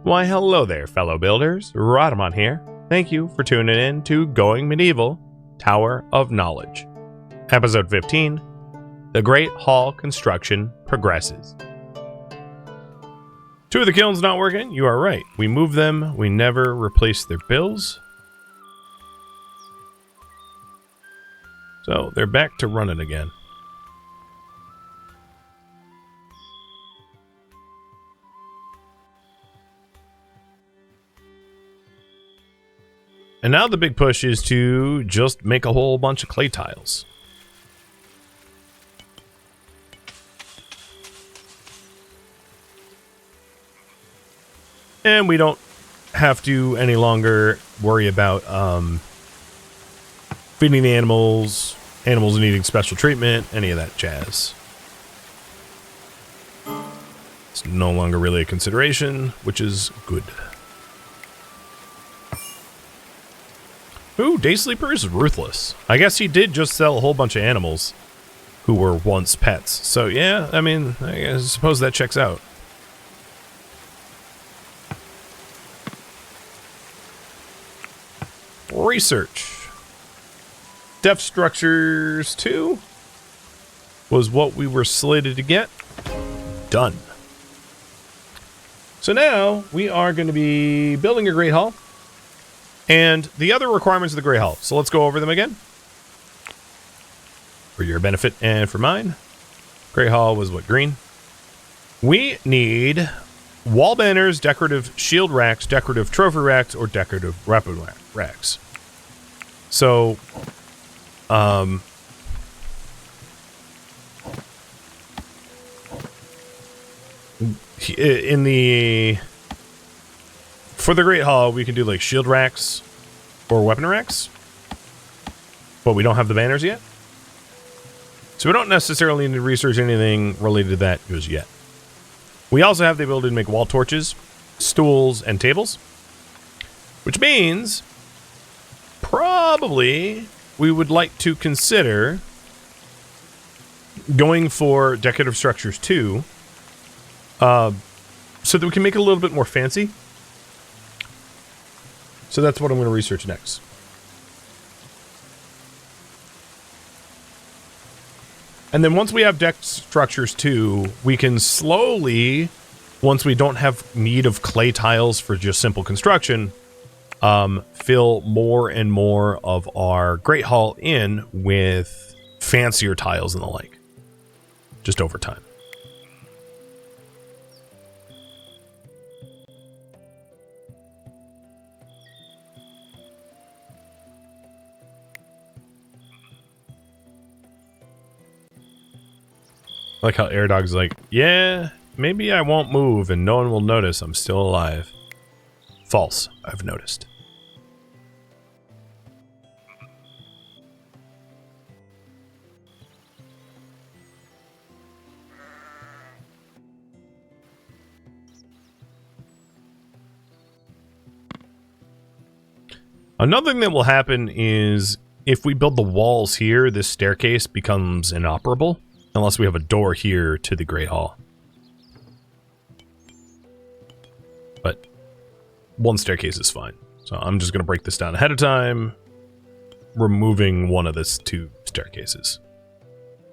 Why, hello there, fellow builders. Rhadamant here. Thank you for tuning in to Going Medieval Tower of Knowledge. Episode 15, The Great Hall Construction Progresses. Two of the kilns not working? You are right. We moved them. We never replaced their bills. So they're back to running again. And now the big push is to just make a whole bunch of clay tiles. And we don't have to any longer worry about feeding the animals needing special treatment, any of that jazz. It's no longer really a consideration, which is good. Ooh, Day Sleeper is ruthless. I guess he did just sell a whole bunch of animals who were once pets. So yeah, I mean, I suppose that checks out. Research. Depth Structures 2 was what we were slated to get. Done. So now we are going to be building a Great Hall. And the other requirements of the Great Hall. So let's go over them again. For your benefit and for mine. Great Hall was what, green? We need wall banners, decorative shield racks, decorative trophy racks, or decorative weapon racks. So, for the Great Hall, we can do like shield racks or weapon racks, but we don't have the banners yet. So we don't necessarily need to research anything related to that just yet. We also have the ability to make wall torches, stools, and tables, which means probably we would like to consider going for Decorative Structures 2 so that we can make it a little bit more fancy. So that's what I'm going to research next. And then once we have Deck Structures 2, we can slowly, once we don't have need of clay tiles for just simple construction, fill more and more of our Great Hall in with fancier tiles and the like. Just over time. I like how Airdog's like, yeah, maybe I won't move and no one will notice I'm still alive. False, I've noticed. Another thing that will happen is if we build the walls here, this staircase becomes inoperable. Unless we have a door here to the Great Hall. But one staircase is fine. So I'm just going to break this down ahead of time, removing one of the two staircases.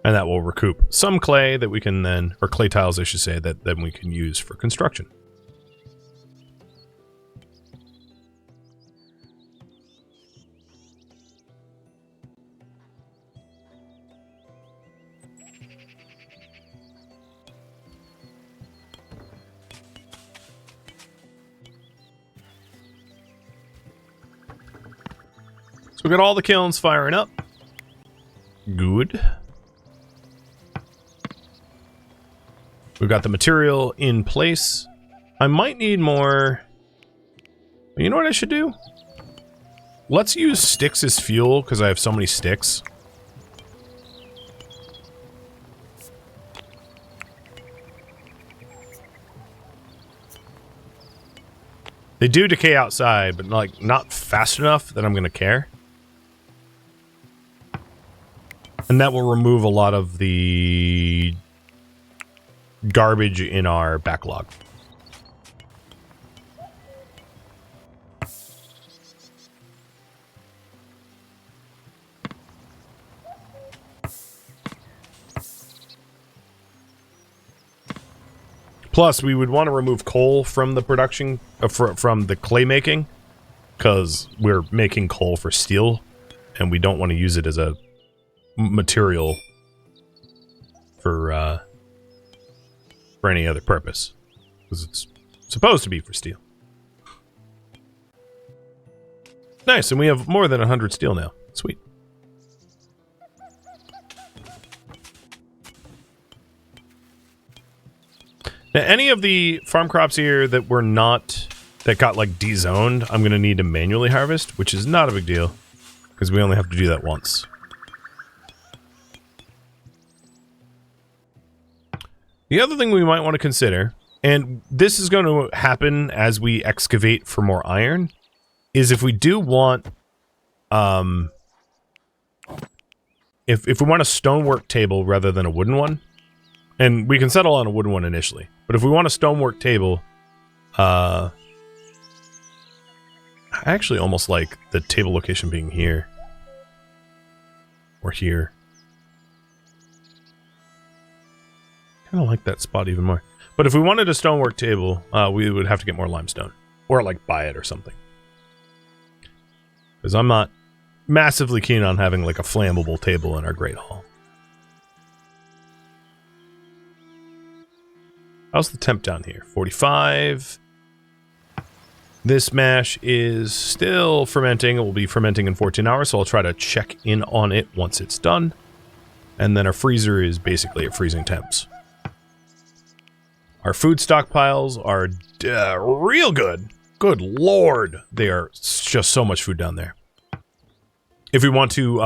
And that will recoup some clay that we can then, or clay tiles I should say, that then we can use for construction. We got all the kilns firing up. Good. We've got the material in place. I might need more. You know what I should do? Let's use sticks as fuel because I have so many sticks. They do decay outside, but like not fast enough that I'm going to care. And that will remove a lot of the garbage in our backlog. Plus, we would want to remove coal from the production, from the clay making, because we're making coal for steel, and we don't want to use it as a material for any other purpose, because it's supposed to be for steel. Nice, and we have more than 100 steel now. Sweet. Now, any of the farm crops here that were not, that got like dezoned, I'm going to need to manually harvest, which is not a big deal, because we only have to do that once. The other thing we might want to consider, and this is going to happen as we excavate for more iron, is if we do want, if we want a stonework table rather than a wooden one, and we can settle on a wooden one initially, but if we want a stonework table, I actually almost like the table location being here. Or here. Kind of like that spot even more. But if we wanted a stonework table, we would have to get more limestone. Or like buy it or something. Because I'm not massively keen on having like a flammable table in our Great Hall. How's the temp down here? 45. This mash is still fermenting. It will be fermenting in 14 hours, so I'll try to check in on it once it's done. And then our freezer is basically at freezing temps. Our food stockpiles are real good. Good lord. They are just so much food down there. If we want to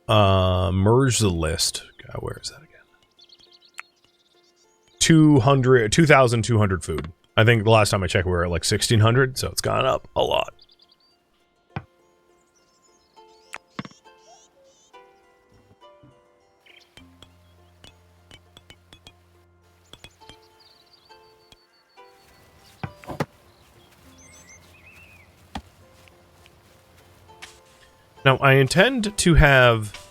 merge the list. God, where is that again? 2,200 food. I think the last time I checked we were at like 1,600, so it's gone up a lot. Now, I intend to have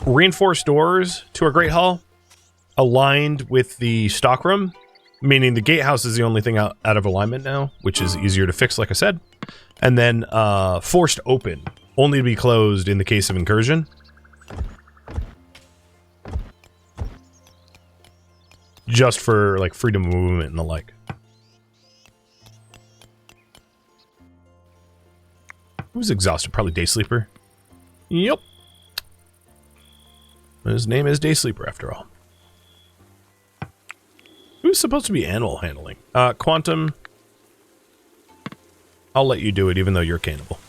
reinforced doors to our Great Hall aligned with the stockroom, meaning the gatehouse is the only thing out of alignment now, which is easier to fix, like I said. And then forced open, only to be closed in the case of incursion. Just for, like, freedom of movement and the like. Who's exhausted? Probably Day Sleeper. Yep. His name is Day Sleeper, after all. Who's supposed to be animal handling? Quantum. I'll let you do it, even though you're cannibal.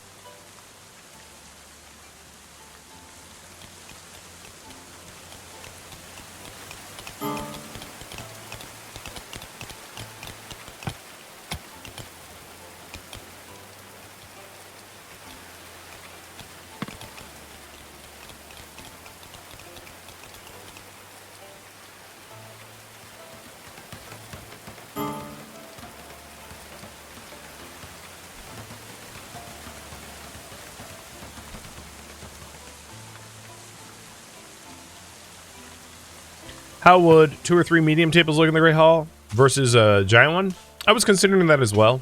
How would 2 or 3 medium tables look in the Great Hall versus a giant one? I was considering that as well.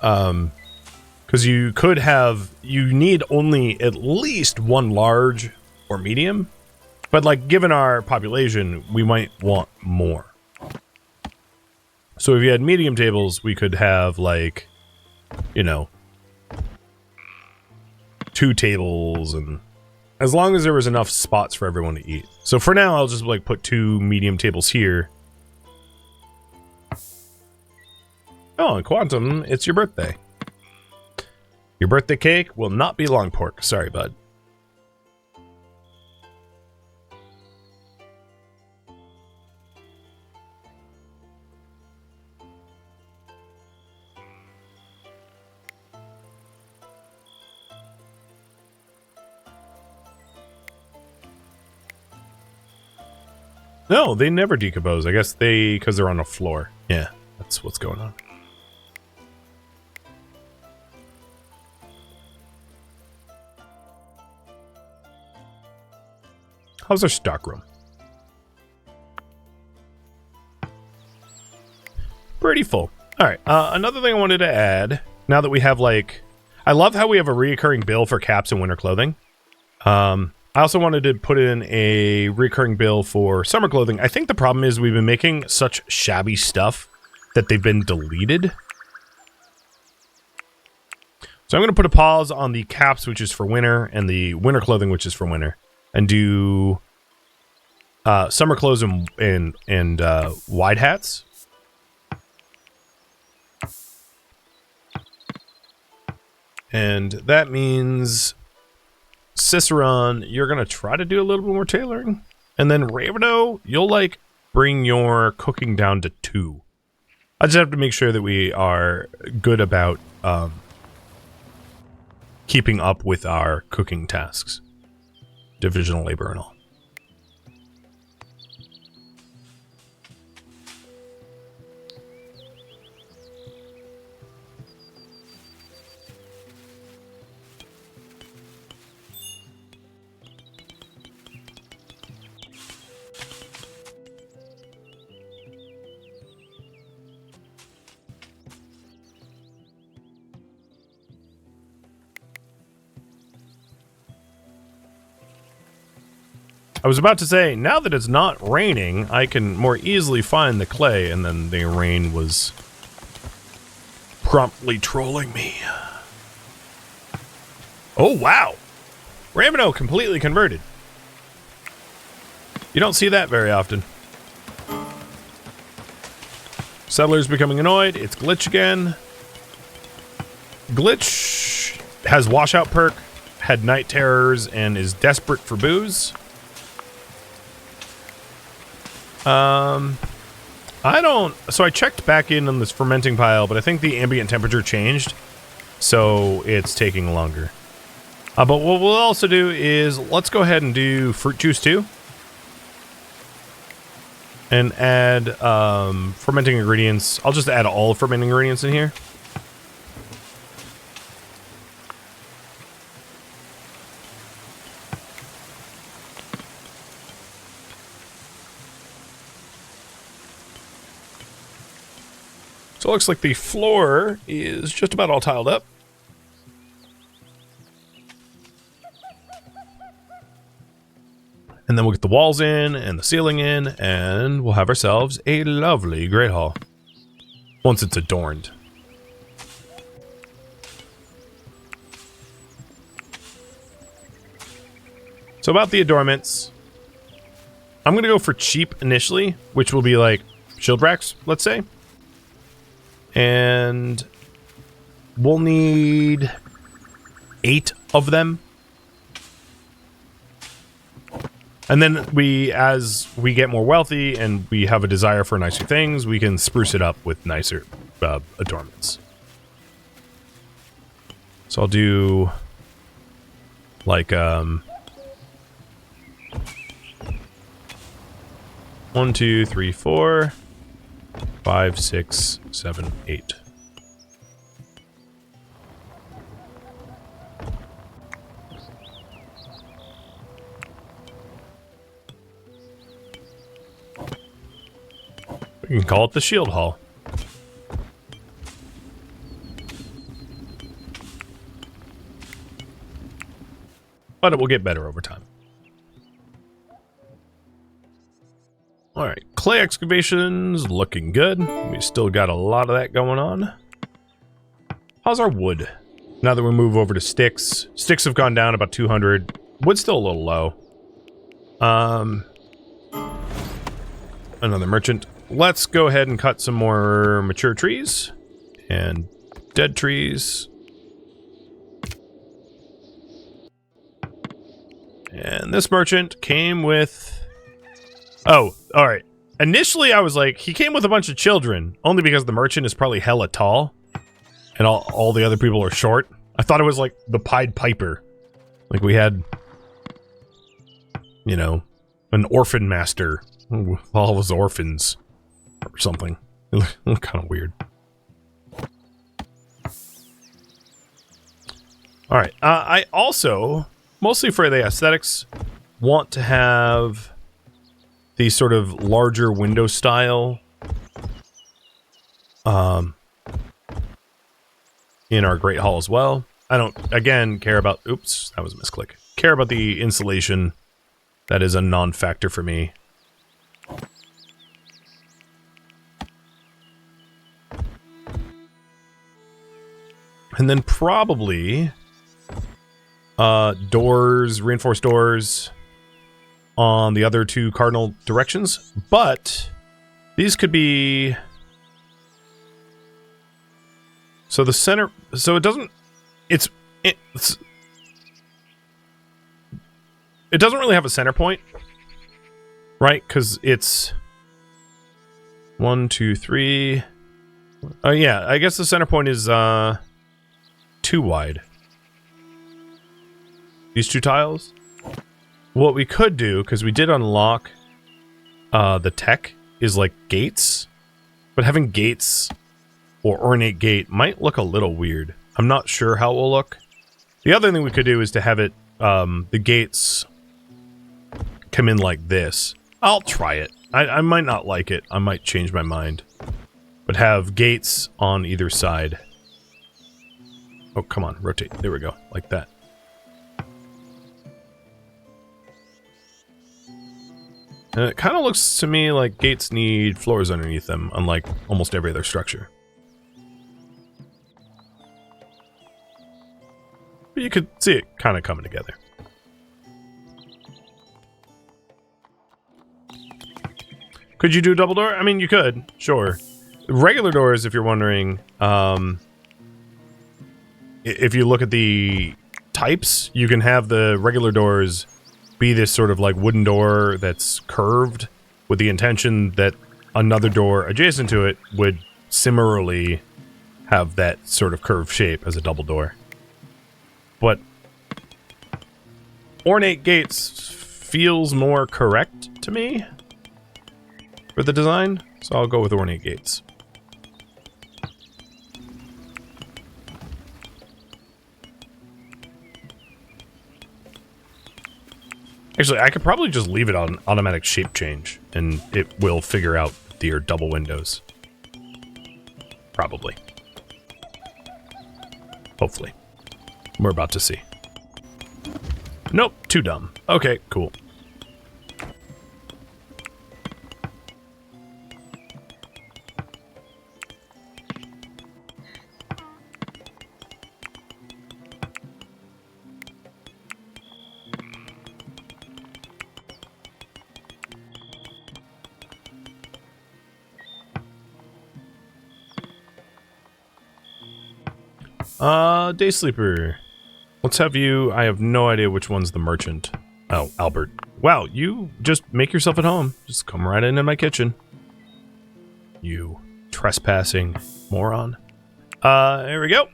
Because you could have... You need only at least one large or medium. But, like, given our population, we might want more. So if you had medium tables, we could have, like, you know, 2 tables and... As long as there was enough spots for everyone to eat. So for now, I'll just like put 2 medium tables here. Oh, and Quantum, it's your birthday. Your birthday cake will not be long pork. Sorry, bud. No, they never decompose. I guess because they're on the floor. Yeah, that's what's going on. How's our stockroom? pretty full. All right. Another thing I wanted to add, now that we have like, I love how we have a reoccurring bill for caps and winter clothing. I also wanted to put in a recurring bill for summer clothing. I think the problem is we've been making such shabby stuff that they've been deleted. So I'm going to put a pause on the caps, which is for winter, and the winter clothing, which is for winter, and do summer clothes and wide hats. And that means, Cicerone, you're going to try to do a little bit more tailoring. And then Raveno, you'll like bring your cooking down to 2. I just have to make sure that we are good about keeping up with our cooking tasks. Divisional labor and all. I was about to say, now that it's not raining, I can more easily find the clay, and then the rain was promptly trolling me. Oh, wow! Raveno completely converted. You don't see that very often. Settler's becoming annoyed. It's Glitch again. Glitch has washout perk, had night terrors, and is desperate for booze. So I checked back in on this fermenting pile, but I think the ambient temperature changed, so it's taking longer. But what we'll also do is, let's go ahead and do fruit juice too. And add, fermenting ingredients. I'll just add all fermenting ingredients in here. So it looks like the floor is just about all tiled up. And then we'll get the walls in and the ceiling in, and we'll have ourselves a lovely great hall. Once it's adorned. So about the adornments, I'm going to go for cheap initially, which will be like shield racks, let's say. And we'll need 8 of them. And then as we get more wealthy and we have a desire for nicer things, we can spruce it up with nicer adornments. So I'll do like 1, 2, 3, 4, 5, 6, 7, 8. We can call it the Shield Hall. But it will get better over time. Alright, clay excavations looking good. We still got a lot of that going on. How's our wood? Now that we move over to sticks. Sticks have gone down about 200. Wood's still a little low. Another merchant. Let's go ahead and cut some more mature trees. And dead trees. And this merchant came with... Oh, alright. Initially, I was like, he came with a bunch of children, only because the merchant is probably hella tall, and all the other people are short. I thought it was like the Pied Piper. Like we had, you know, an orphan master with all his orphans, or something. It looked kind of weird. Alright, I also, mostly for the aesthetics, want to have these sort of larger window style in our Great Hall as well. I don't, again, care about... Oops, that was a misclick. Care about the insulation. That is a non-factor for me. And then probably... doors, reinforced doors on the other two cardinal directions. But these could be... So the center... So it doesn't... It doesn't really have a center point, right? Because it's 1, 2, 3. Oh yeah, I guess the center point is 2 wide. These 2 tiles. What we could do, because we did unlock the tech, is like gates, but having gates or ornate gate might look a little weird. I'm not sure how it will look. The other thing we could do is to have it, the gates come in like this. I'll try it. I might not like it. I might change my mind. But have gates on either side. Oh, come on. Rotate. There we go. Like that. And it kind of looks to me like gates need floors underneath them, unlike almost every other structure. But you could see it kind of coming together. Could you do double door? I mean, you could, sure. Regular doors, if you're wondering, if you look at the types, you can have the regular doors be this sort of like wooden door that's curved with the intention that another door adjacent to it would similarly have that sort of curved shape as a double door. But ornate gates feels more correct to me for the design, so I'll go with ornate gates. Actually, I could probably just leave it on automatic shape change, and it will figure out their double windows. Probably. Hopefully. We're about to see. Nope, too dumb. Okay, cool. Day sleeper. Let's have you... I have no idea which one's the merchant. Oh, Albert. Wow, you just make yourself at home. Just come right into my kitchen. You trespassing moron. Here we go.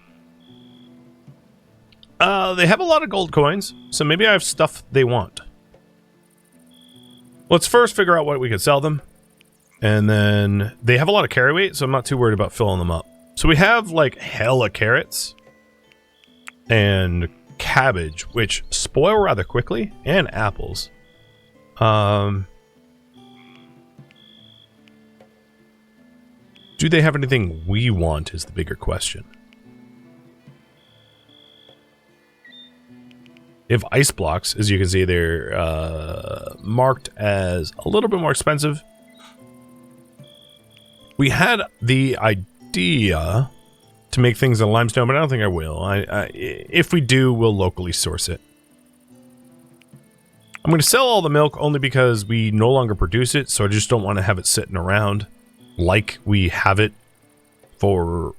They have a lot of gold coins, so maybe I have stuff they want. Let's first figure out what we could sell them. And then they have a lot of carry weight, so I'm not too worried about filling them up. So we have like hella carrots and cabbage, which spoil rather quickly, and apples. Do they have anything we want is the bigger question. If ice blocks, as you can see, they're marked as a little bit more expensive. We had the idea to make things in limestone, but I don't think I will. If we do, we'll locally source it. I'm going to sell all the milk only because we no longer produce it, so I just don't want to have it sitting around like we have it for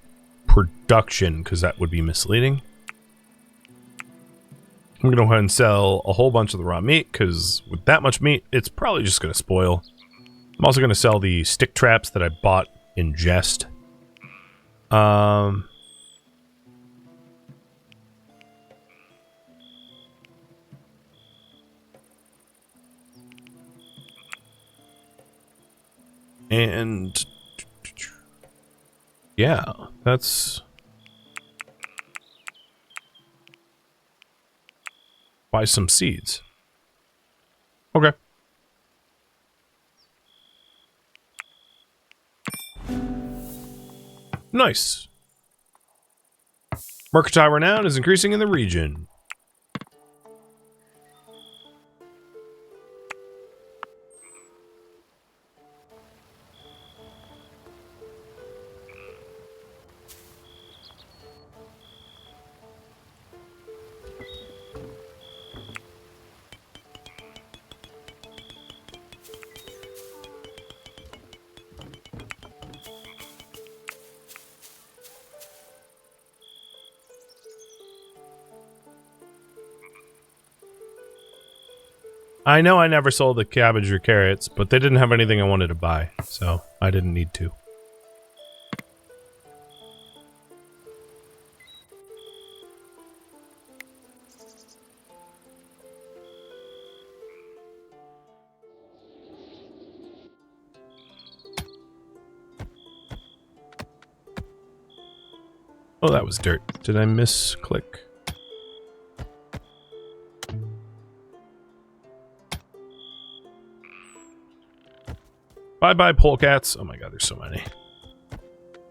production, because that would be misleading. I'm going to go ahead and sell a whole bunch of the raw meat, because with that much meat, it's probably just going to spoil. I'm also going to sell the stick traps that I bought in jest. And yeah, that's buy some seeds. Okay. Nice. Mercantile renown is increasing in the region. I know I never sold the cabbage or carrots, but they didn't have anything I wanted to buy, so I didn't need to. Oh, that was dirt. Did I misclick? Bye-bye, polecats. Oh my god, there's so many.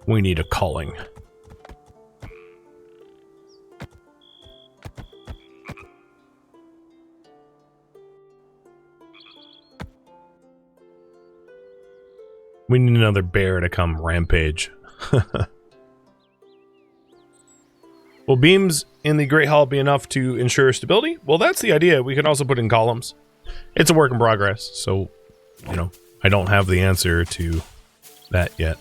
We need a culling. We need another bear to come rampage. Will beams in the Great Hall be enough to ensure stability? Well, that's the idea. We can also put in columns. It's a work in progress, so, you know, I don't have the answer to that yet.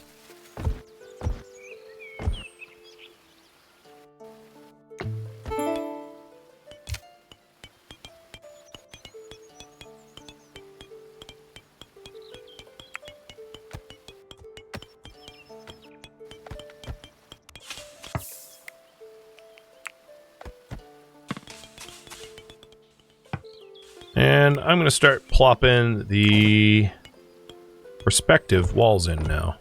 And I'm going to start plopping the respective walls in now.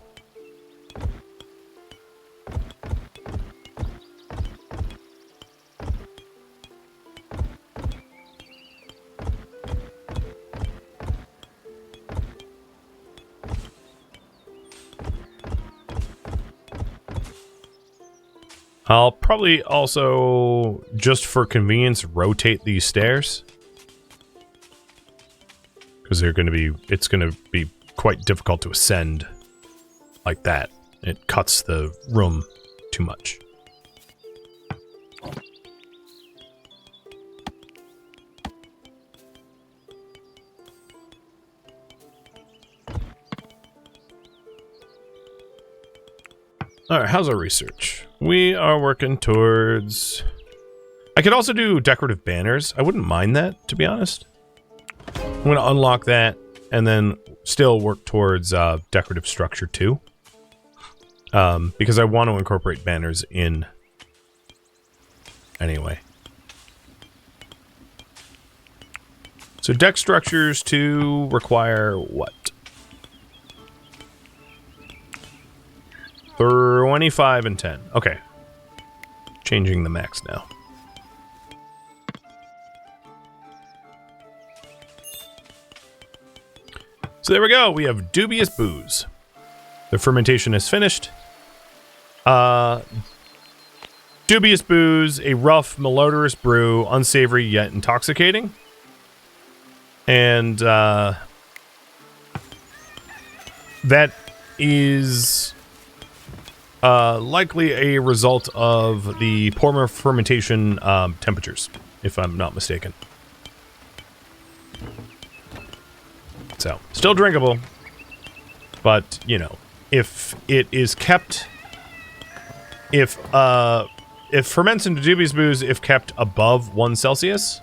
I'll probably also, just for convenience, rotate these stairs. Because they're going to be, it's going to be quite difficult to ascend like that. It cuts the room too much. Alright, how's our research? We are working towards... I could also do decorative banners. I wouldn't mind that, to be honest. I'm going to unlock that and then still work towards decorative structure too. Because I want to incorporate banners in anyway. So deck structures to require what? 25 and 10. Okay. Changing the max now. So there we go. We have dubious booze. The fermentation is finished. Dubious booze, a rough, malodorous brew, unsavory yet intoxicating. And that is likely a result of the poor fermentation temperatures, if I'm not mistaken. So, still drinkable, but, you know, if it is kept, if ferments into dubious booze, if kept above 1 Celsius,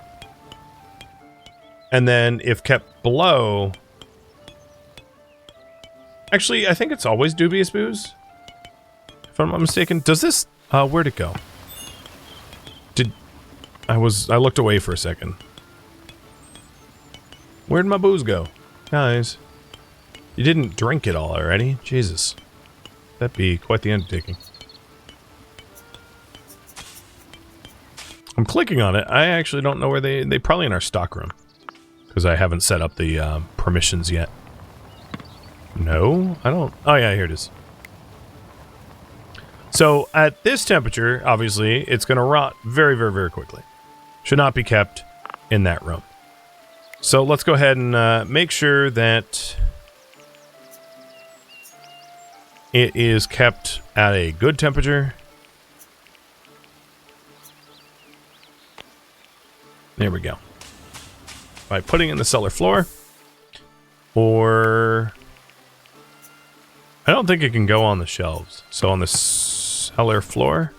and then if kept below, actually, I think it's always dubious booze, if I'm not mistaken. Does this, where'd it go? I looked away for a second. Where'd my booze go? Guys, you didn't drink it all already? Jesus. That'd be quite the undertaking. I'm clicking on it. I actually don't know where they probably in our stockroom. Because I haven't set up the permissions yet. No? I don't... Oh yeah, here it is. So at this temperature, obviously, it's going to rot very, very, very quickly. Should not be kept in that room. So let's go ahead and make sure that it is kept at a good temperature. There we go. By putting it in the cellar floor. Or I don't think it can go on the shelves. So on the cellar floor.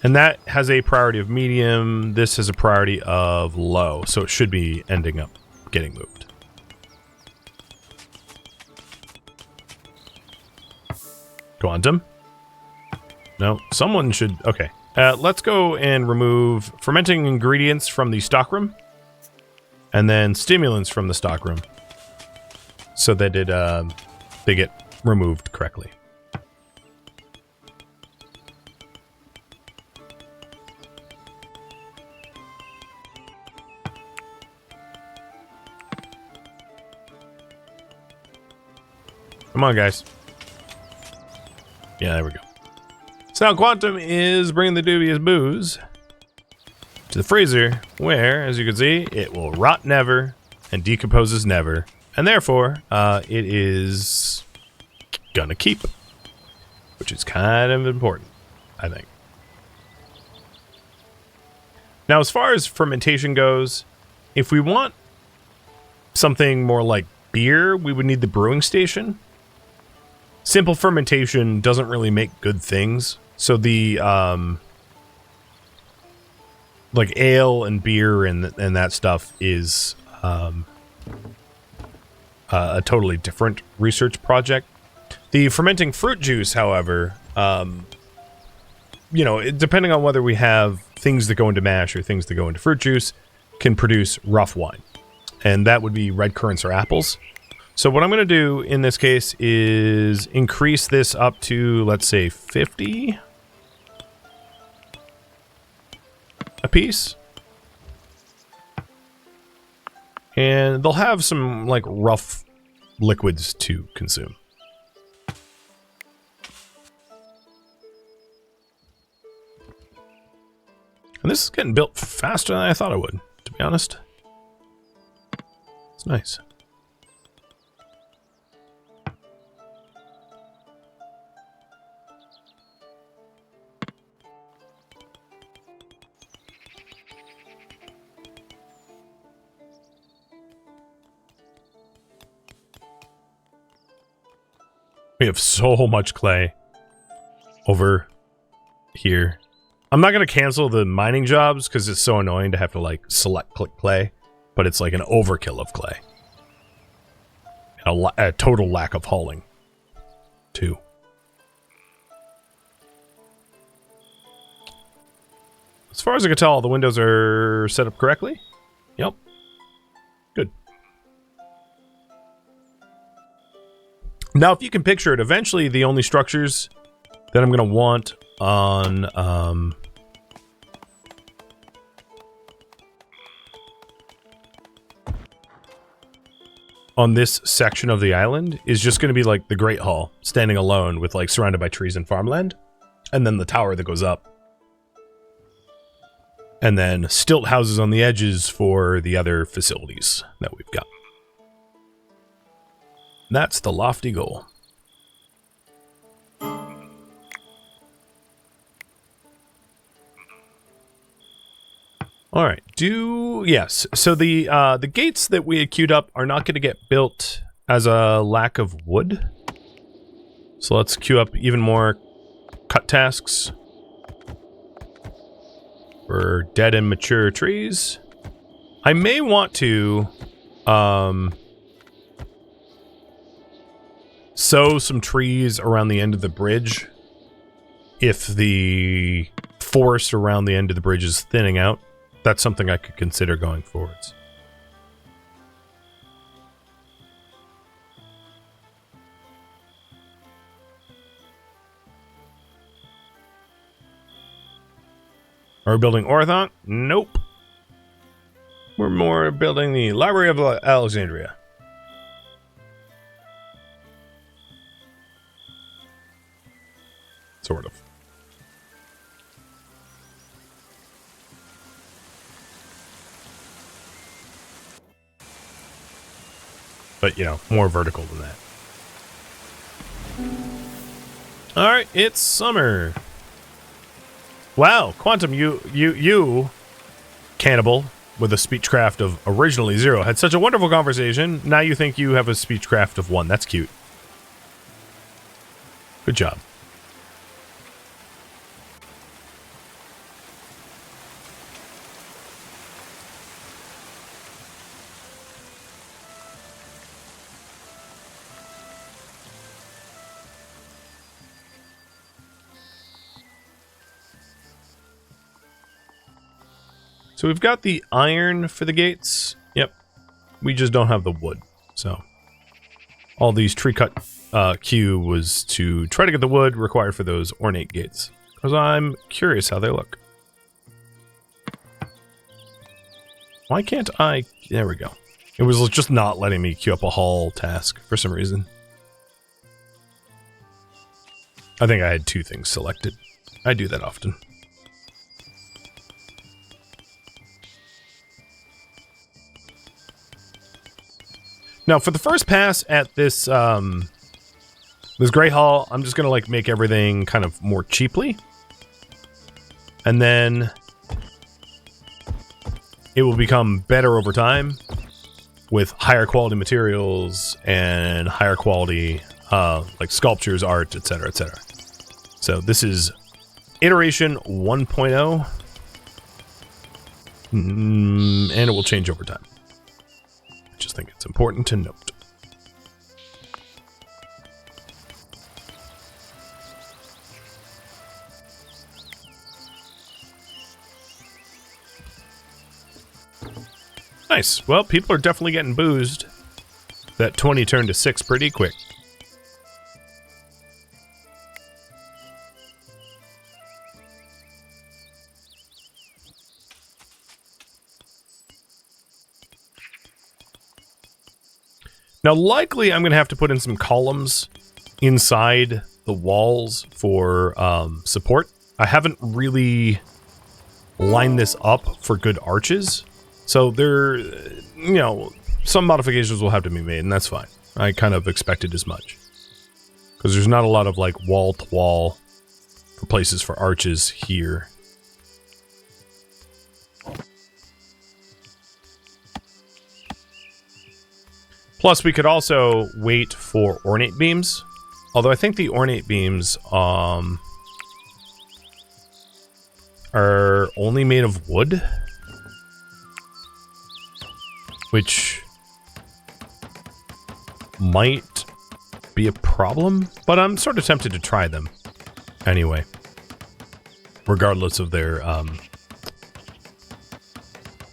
And that has a priority of medium. This has a priority of low. So it should be ending up getting moved. Quantum? No, someone should... Okay. Let's go and remove fermenting ingredients from the stockroom. And then stimulants from the stockroom. So that they get removed correctly. Come on, guys. Yeah, there we go. So now Quantum is bringing the dubious booze to the freezer, where, as you can see, it will rot never and decomposes never. And therefore, it is gonna keep, which is kind of important, I think. Now, as far as fermentation goes, if we want something more like beer, we would need the brewing station. Simple fermentation doesn't really make good things. So the, like ale and beer and that stuff is, a totally different research project. The fermenting fruit juice, however, you know, depending on whether we have things that go into mash or things that go into fruit juice, can produce rough wine. And that would be red currants or apples. So what I'm going to do in this case is increase this up to, let's say, 50 a piece. And they'll have some, like, rough liquids to consume. And this is getting built faster than I thought it would, to be honest. It's nice. We have so much clay over here. I'm not going to cancel the mining jobs because it's so annoying to have to like select click clay, but it's like an overkill of clay. And a total lack of hauling, too. As far as I can tell, the windows are set up correctly. Yep. Good. Now, if you can picture it, eventually the only structures that I'm going to want on this section of the island is just going to be like the Great Hall, standing alone with like surrounded by trees and farmland, and then the tower that goes up. And then stilt houses on the edges for the other facilities that we've got. That's the lofty goal. All right. Yes. So the gates that we had queued up are not going to get built as a lack of wood. So let's queue up even more cut tasks for dead and mature trees. I may want to sow some trees around the end of the bridge if the forest around the end of the bridge is thinning out. That's something I could consider going forwards. Are we building Orthon? Nope. We're more building the Library of Alexandria. Sort of. But, you know, more vertical than that. Alright, it's summer. Wow, Quantum, you, Cannibal, with a speechcraft of originally 0, had such a wonderful conversation. Now you think you have a speechcraft of 1. That's cute. Good job. So we've got the iron for the gates. Yep. We just don't have the wood. So all these tree cut queue was to try to get the wood required for those ornate gates. Because I'm curious how they look. Why can't I... There we go. It was just not letting me queue up a haul task for some reason. I think I had 2 things selected. I do that often. Now, for the first pass at this this Grey Hall, I'm just gonna like make everything kind of more cheaply, and then it will become better over time with higher quality materials and higher quality like sculptures, art, etc., etc. So this is iteration 1.0, and it will change over time. Just think it's important to note. Nice. Well, people are definitely getting boozed. That 20 turned to 6 pretty quick. Now, likely, I'm going to have to put in some columns inside the walls for support. I haven't really lined this up for good arches. So there, you know, some modifications will have to be made, and that's fine. I kind of expected as much. Because there's not a lot of, like, wall-to-wall for places for arches here. Plus, we could also wait for ornate beams. Although I think the ornate beams are only made of wood. Which might be a problem. But I'm sort of tempted to try them anyway. Regardless of their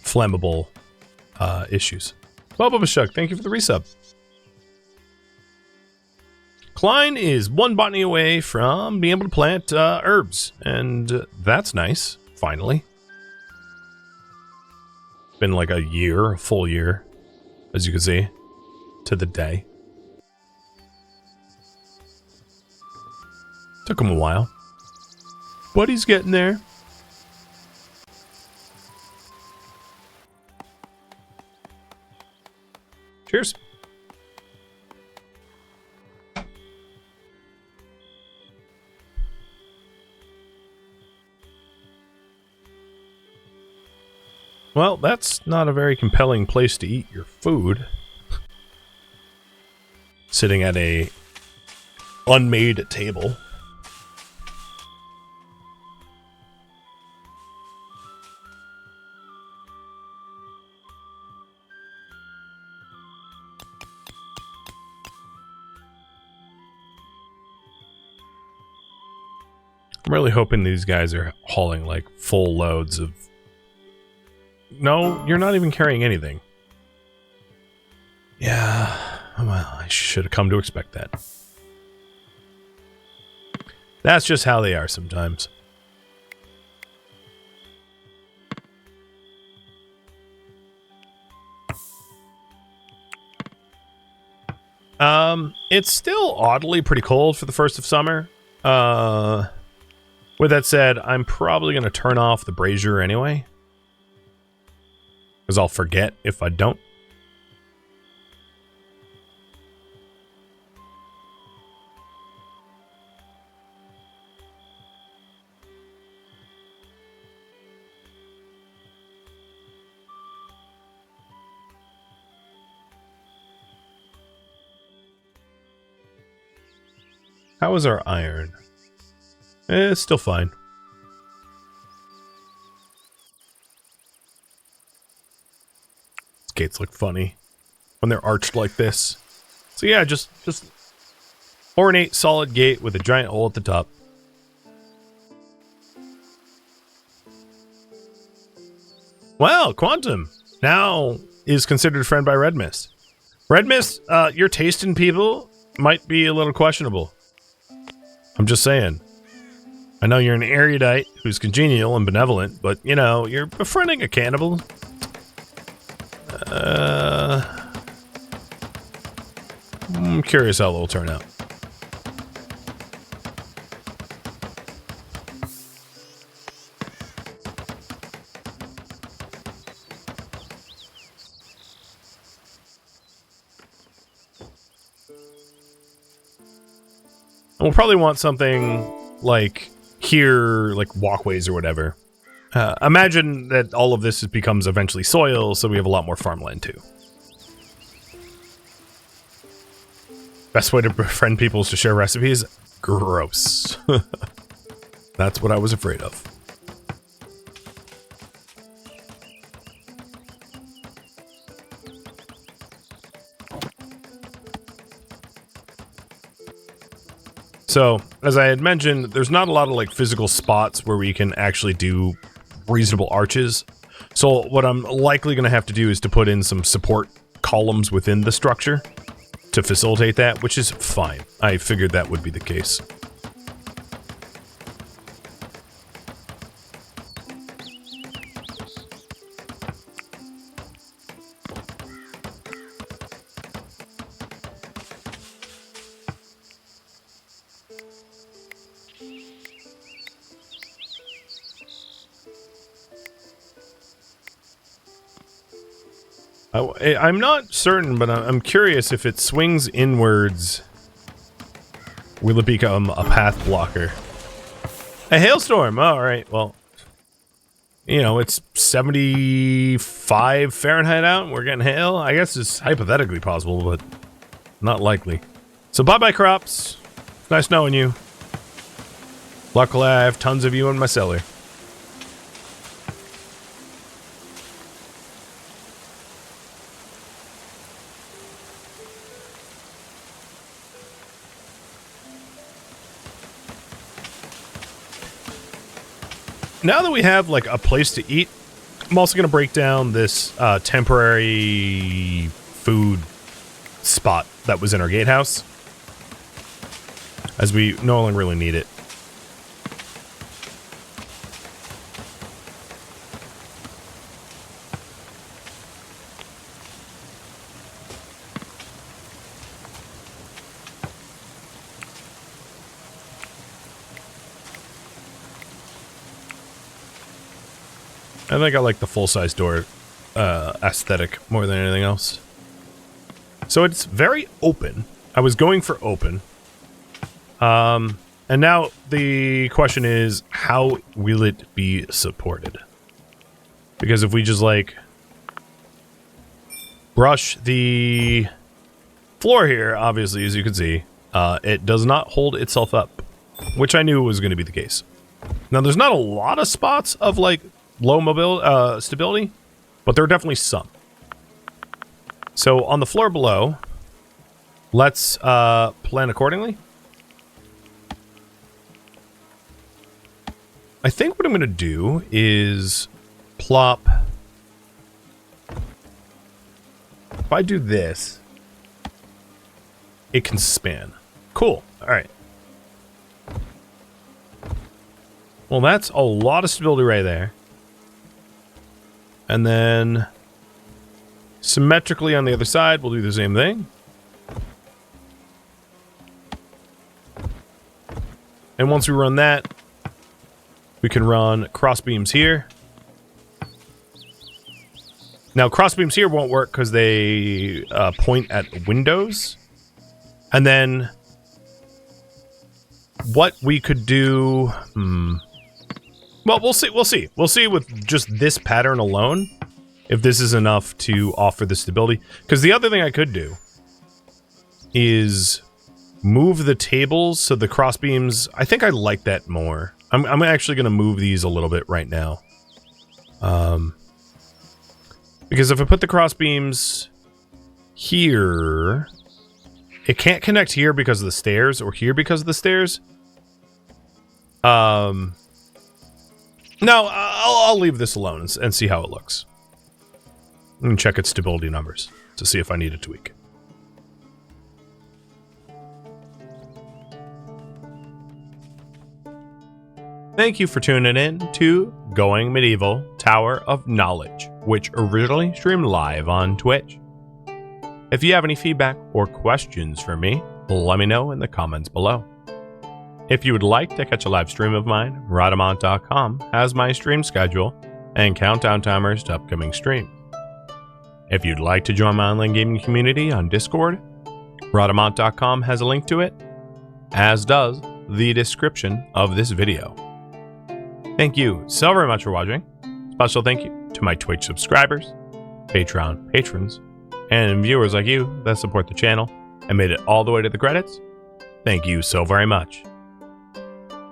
flammable issues. Bubba Bashuk, thank you for the resub. Klein is 1 botany away from being able to plant herbs, and that's nice, finally. Been like a year, a full year, as you can see, to the day. Took him a while, but he's getting there. Cheers. Well, that's not a very compelling place to eat your food. Sitting at a unmade table. I'm really hoping these guys are hauling like full loads of... No, you're not even carrying anything. Yeah, well, I should have come to expect that. That's just how they are sometimes. It's still oddly pretty cold for the first of summer. With that said, I'm probably going to turn off the brazier anyway. Because I'll forget if I don't. How is our iron? It's still fine. These gates look funny when they're arched like this. So yeah, just ornate solid gate with a giant hole at the top. Well, Quantum now is considered a friend by Red Mist. Red Mist, your taste in people might be a little questionable. I'm just saying. I know you're an erudite who's congenial and benevolent, but, you know, you're befriending a cannibal. I'm curious how it'll turn out. And we'll probably want something like here, like walkways or whatever. Imagine that all of this becomes eventually soil, so we have a lot more farmland too. Best way to befriend people is to share recipes? Gross. That's what I was afraid of. So, as I had mentioned, there's not a lot of like physical spots where we can actually do reasonable arches. So what I'm likely going to have to do is to put in some support columns within the structure to facilitate that, which is fine. I figured that would be the case. I'm not certain, but I'm curious if it swings inwards, will it become a path blocker? A hailstorm! All right, well, you know, it's 75 Fahrenheit out and we're getting hail. I guess it's hypothetically possible, but not likely. So bye-bye crops. Nice knowing you. Luckily, I have tons of you in my cellar. Now that we have, like, a place to eat, I'm also going to break down this temporary food spot that was in our gatehouse, as we no longer really need it. I think I like the full-size door aesthetic more than anything else. So it's very open. I was going for open. And now the question is, how will it be supported? Because if we just, like, brush the floor here, obviously, as you can see, it does not hold itself up, which I knew was going to be the case. Now, there's not a lot of spots of, like, low stability, but there are definitely some. So on the floor below, let's plan accordingly. I think what I'm going to do is plop. If I do this, it can span. Cool. All right. Well, that's a lot of stability right there. And then symmetrically on the other side, we'll do the same thing. And once we run that, We can run cross beams here. Now, cross beams here won't work because they point at windows. And then what we could do... Well, we'll see. We'll see. We'll see with just this pattern alone if this is enough to offer the stability. Because the other thing I could do is move the tables so the cross beams... I think I like that more. I'm actually going to move these a little bit right now. Because if I put the cross beams here, it can't connect here because of the stairs or here because of the stairs. No, I'll leave this alone and see how it looks. And check its stability numbers to see if I need a tweak. Thank you for tuning in to Going Medieval Tower of Knowledge, which originally streamed live on Twitch. If you have any feedback or questions for me, let me know in the comments below. If you would like to catch a live stream of mine, Rhadamant.com has my stream schedule and countdown timers to upcoming streams. If you'd like to join my online gaming community on Discord, Rhadamant.com has a link to it, as does the description of this video. Thank you so very much for watching. Special thank you to my Twitch subscribers, Patreon patrons, and viewers like you that support the channel and made it all the way to the credits. Thank you so very much.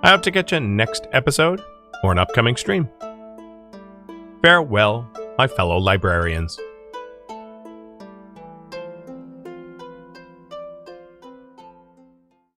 I hope to catch you next episode or an upcoming stream. Farewell, my fellow librarians.